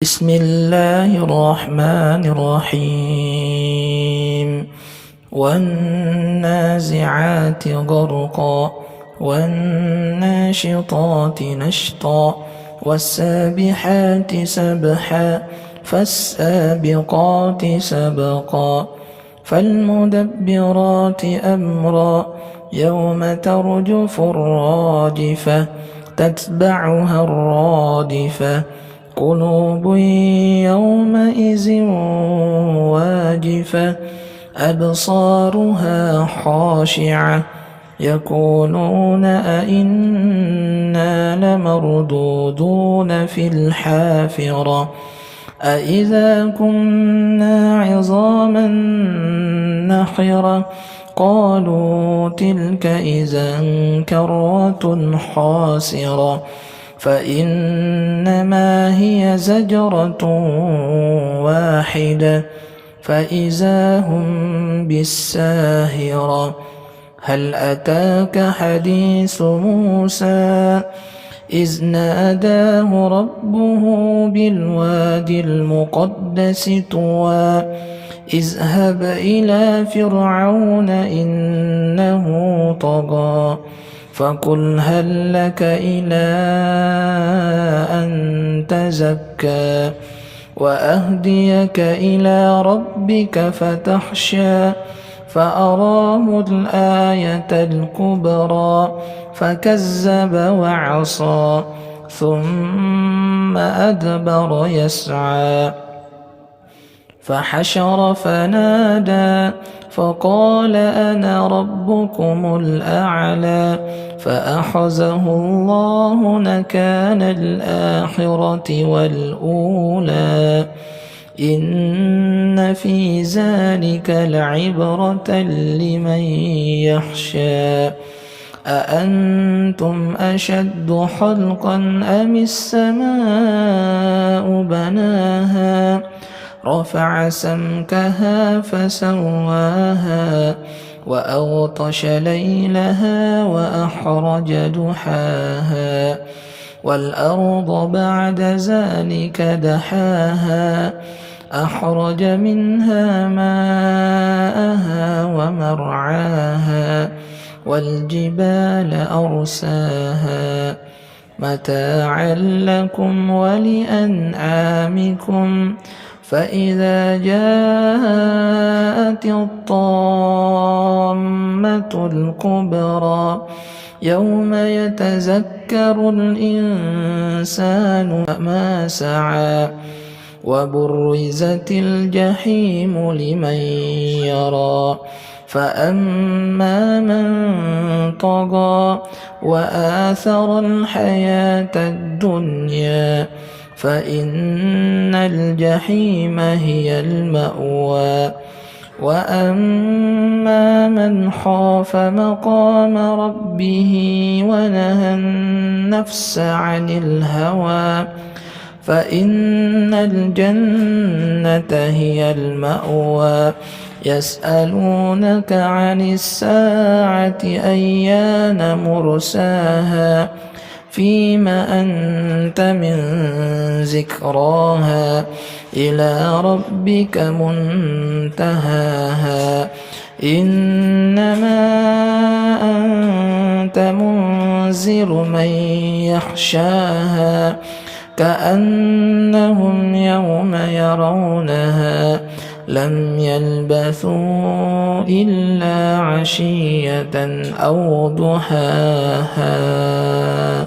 بسم الله الرحمن الرحيم والنازعات غرقا والناشطات نشطا والسابحات سبحا فالسابقات سبقا فالمدبرات أمرا يوم ترجف الراجفة تتبعها الرادفة قلوب يومئذ واجفة أبصارها خاشعة يقولون أئنا لمردودون في الحافرة أئذا كنا عظاما نخرة قالوا تلك إذا كرة خاسرة فإنما هي زجرة واحدة فإذا هم بالساهرة هل أتاك حديث موسى إذ ناداه ربه بالوادي المقدس طوى اذهب إلى فرعون إنه طغى فقل هل لك إلى أن تزكى وأهديك إلى ربك فتخشى فأراه الآية الكبرى فكذب وعصى ثم أدبر يسعى فحشر فنادى فقال أنا ربكم الأعلى فأخذه الله نكال الآخرة والأولى إن في ذلك لعبرة لمن يخشى أأنتم أشد خلقا أم السماء بناها رفع سمكها فسواها وأغطش ليلها وأخرج دحاها والأرض بعد ذلك دحاها أخرج منها ماءها ومرعاها والجبال أرساها متاعا لكم ولأنعامكم فإذا جاءت الطامة الكبرى يوم يتذكر الإنسان ما سعى وبرزت الجحيم لمن يرى فأما من طغى وآثر الحياة الدنيا فإن الجحيم هي المأوى وأما من خاف مقام ربه ونهى النفس عن الهوى فإن الجنة هي المأوى يسألونك عن الساعة أيان مرساها فيم أنت من ذكراها إلى ربك منتهاها إنما أنت منذر من يخشاها كأنهم يوم يرونها لم يلبثوا إلا عشية أو ضحاها.